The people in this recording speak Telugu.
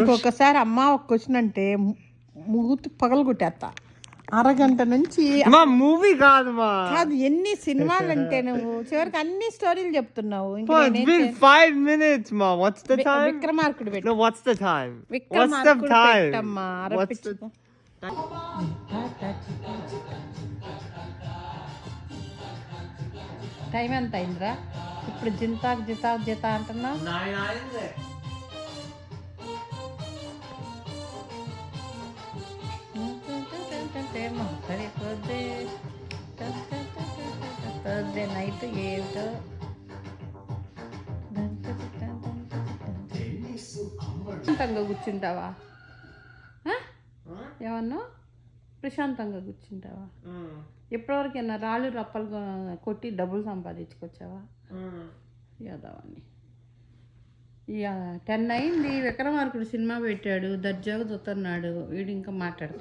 ఇంకొకసారి అమ్మ ఒక క్వశ్చన్ అంటే మూతి పగలు కొట్టేస్తా. అరగంట నుంచి మూవీ కాదు ఎన్ని సినిమాలు అంటే నువ్వు చివరికి అన్ని స్టోరీలు చెప్తున్నావు. 5 minutes ma. What's the time? విక్రమార్కుడు పెట్టు. No, what's the time? విక్రమార్కుడు పెట్టమ్మా. టైం ఎంత అయిందిరా ఇప్పుడు? జింతాక్ జితాక్ జిత అంటున్నా. థర్స్డే నైట్ ఏమిటో ప్రశాంతంగా కూర్చుంటావా? ఏమన్నా ప్రశాంతంగా కూర్చుంటావా? ఎప్పటివరకైనా రాళ్ళు రప్పలు కొట్టి డబ్బులు సంపాదించుకొచ్చావా? యాదవని 10 అయింది. విక్రమార్కుడు సినిమా పెట్టాడు, దర్జాగా చూస్తున్నాడు. వీడు ఇంకా మాట్లాడుతున్నాడు.